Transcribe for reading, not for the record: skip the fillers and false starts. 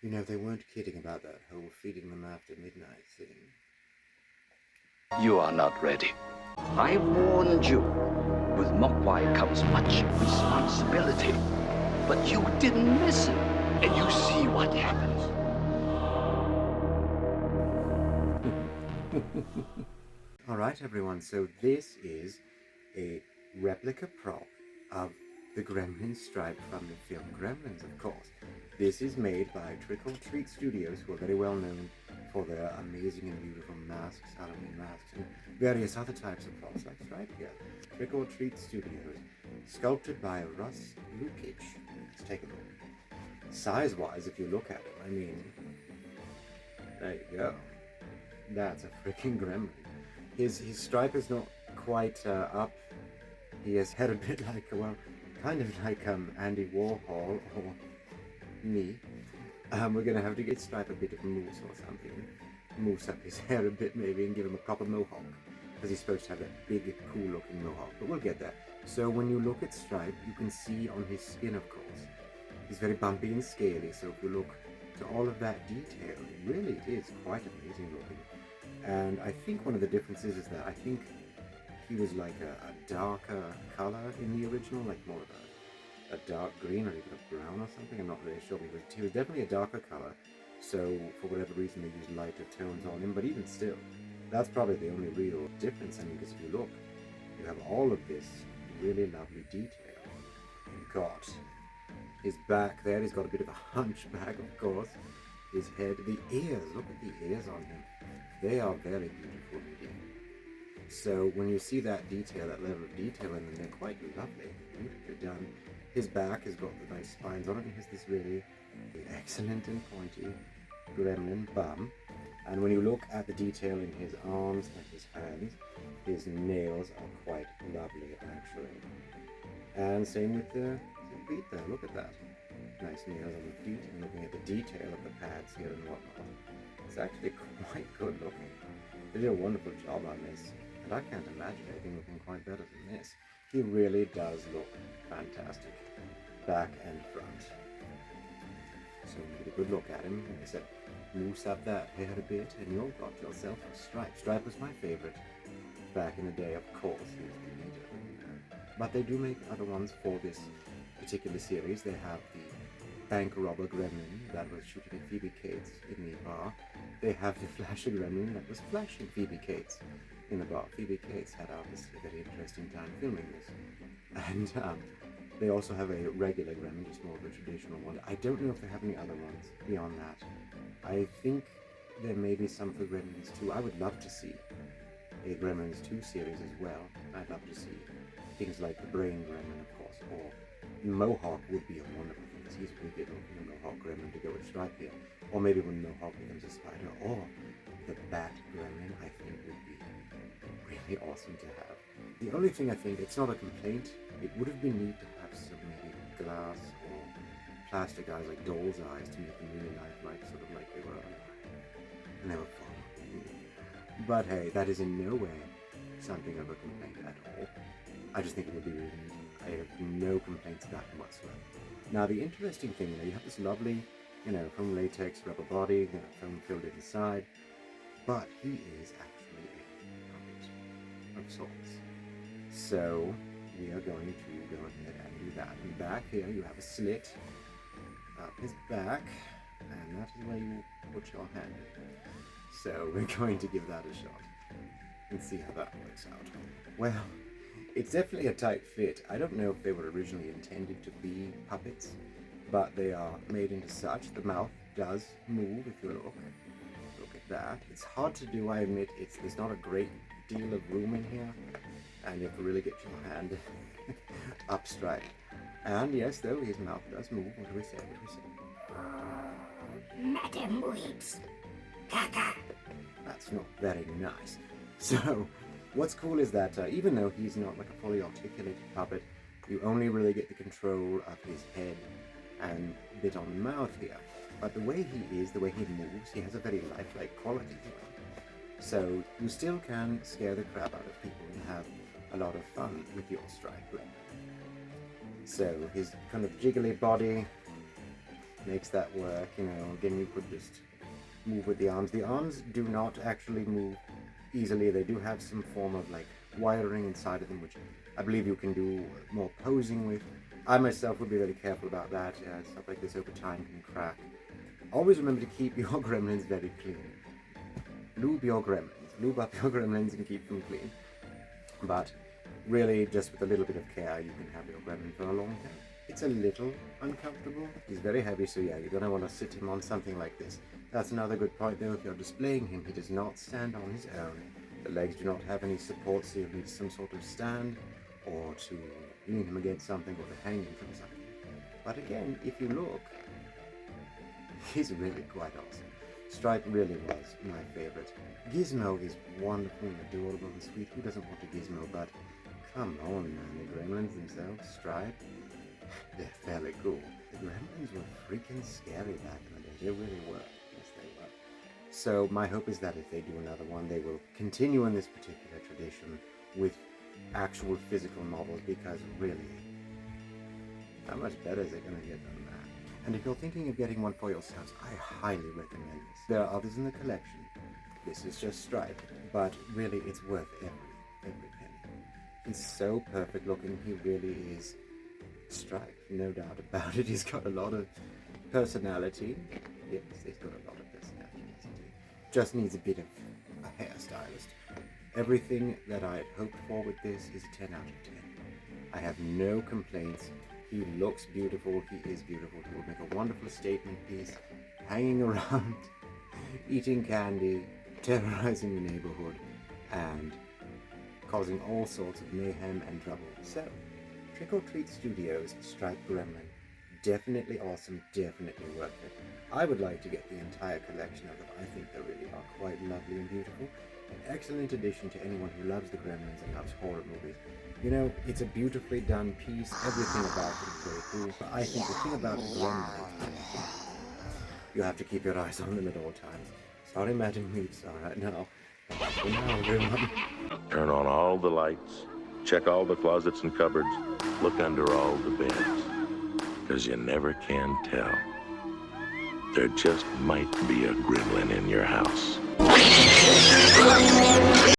You know, they weren't kidding about that whole feeding them after midnight thing. You are not ready. I warned you. With Mogwai comes much responsibility. But you didn't listen, and you see what happens. Alright everyone, so this is a replica prop of the Gremlin stripe from the film Gremlins, of course. This is made by Treat Studios, who are very well known for their amazing and beautiful masks, Halloween masks, and various other types of props like Stripe here. Treat Studios, sculpted by Russ Lukic. Let's take a look. Size-wise, if you look at it, I mean, there you go. That's a freaking gremlin. His stripe is not quite up. He has had a bit like, well, kind of like Andy Warhol or me. We're gonna have to get Stripe a bit of mousse or something. Mousse up his hair a bit maybe and give him a proper mohawk. Because he's supposed to have that big, cool looking mohawk, but we'll get there. So when you look at Stripe, you can see on his skin, of course, he's very bumpy and scaly, so if you look to all of that detail, it really is quite amazing looking. And I think one of the differences is that I think he was like a darker color in the original, like more of a dark green or even a brown or something. I'm not really sure. He was definitely a darker color, so for whatever reason they used lighter tones on him, but even still, that's probably the only real difference. I mean, because if you look, you have all of this really lovely detail. You've got his back there, he's got a bit of a hunchback, of course. His head, the ears, look at the ears on him. They are very beautiful indeed. So when you see that detail, that level of detail in them, they're quite lovely, beautifully done. His back has got the nice spines on it, and he has this really excellent and pointy gremlin bum. And when you look at the detail in his arms and his hands, his nails are quite lovely actually. And same with the feet there, look at that. Nice nails on the feet, and looking at the detail of the pads here and whatnot. It's actually quite good looking. They did a wonderful job on this, and I can't imagine anything looking quite better than this. He really does look fantastic, back and front. So get a good look at him. Like I said, mousse up that hair a bit, and you've got yourself a Stripe. Stripe was my favorite back in the day, of course. He was the leader. But they do make other ones for this particular series. They have the bank robber gremlin that was shooting at Phoebe Cates in the bar. They have the flasher gremlin that was flashing Phoebe Cates in the bar. Phoebe Cates had obviously a very interesting time filming this. And they also have a regular gremlin, just more of a traditional one. I don't know if they have any other ones beyond that. I think there may be some for Gremlins 2. I would love to see a Gremlins 2 series as well. I'd love to see things like the Brain Gremlin, of course, or Mohawk would be a wonderful thing, because he's really good looking, a Mohawk Gremlin to go with Stripe here. Or maybe when Mohawk becomes a spider, or the Bat Gremlin, I think would be really awesome to have. The only thing I think, it's not a complaint, it would have been neat to have some maybe glass or plastic eyes, like doll's eyes, to make them really lifelike, sort of like they were alive. And they were fun. But hey, that is in no way something of a complaint at all. I just think it would be really neat. I have no complaints about it whatsoever. Now the interesting thing, you have this lovely, foam latex rubber body, foam filled inside, but he is actually a puppet of sorts. So we are going to go ahead and do that. And back here you have a slit up his back, and that is where you put your hand in. So we're going to give that a shot and see how that works out. Well, it's definitely a tight fit. I don't know if they were originally intended to be puppets, but they are made into such. The mouth does move if you look. Look at that. It's hard to do, I admit. There's not a great deal of room in here, and you have to really get your hand up straight. And yes, though, his mouth does move. What do we say? Madam weeps. Caca. That's not very nice. So, what's cool is that even though he's not like a fully articulated puppet, you only really get the control of his head and a bit on the mouth here. But the way he is, the way he moves, he has a very lifelike quality to him. So you still can scare the crap out of people and have a lot of fun with your Stripe Gremlin. So his kind of jiggly body, makes that work, you know. Again, you could just move with the arms. The arms do not actually move easily. They do have some form of like wiring inside of them, which I believe you can do more posing with. I myself would be very careful about that. Stuff like this over time can crack. Always remember to keep your gremlins very clean. Lube your gremlins. Lube up your gremlins and keep them clean. But really, just with a little bit of care, you can have your gremlin for a long time. It's a little uncomfortable. He's very heavy, so yeah, you're going to want to sit him on something like this. That's another good point, though. If you're displaying him, he does not stand on his own. The legs do not have any support, so you'll need some sort of stand or to lean him against something or to hang him from something. But again, if you look, he's really quite awesome. Stripe really was my favorite. Gizmo is wonderful and adorable and sweet. Who doesn't want a Gizmo? But come on, man. The gremlins themselves, Stripe, they're fairly cool. The gremlins were freaking scary back in the day. They really were. Yes, they were. So my hope is that if they do another one, they will continue in this particular tradition with actual physical models, because really, how much better is it going to get than that? And if you're thinking of getting one for yourselves, I highly recommend this. There are others in the collection. This is just Stripe, but really it's worth every penny. He's so perfect looking. He really is Stripe, no doubt about it. He's got a lot of personality. Yes, he's got a lot of personality. Just needs a bit of a hairstylist. Everything that I had hoped for with this is a 10 out of 10. I have no complaints. He looks beautiful. He is beautiful. He will make a wonderful statement piece, hanging around, eating candy, terrorizing the neighborhood, and causing all sorts of mayhem and trouble. So, Treat Studios Stripe Gremlin. Definitely awesome, definitely worth it. I would like to get the entire collection of them. I think they really are quite lovely and beautiful. An excellent addition to anyone who loves the Gremlins and loves horror movies. You know, it's a beautifully done piece. Everything about it is very cool. But I think the thing about Gremlins, you have to keep your eyes on them at all times. Sorry, Madam Weeps. All right, now. For now, everyone. Turn on all the lights. Check all the closets and cupboards. Look under all the beds. Because you never can tell. There just might be a gremlin in your house.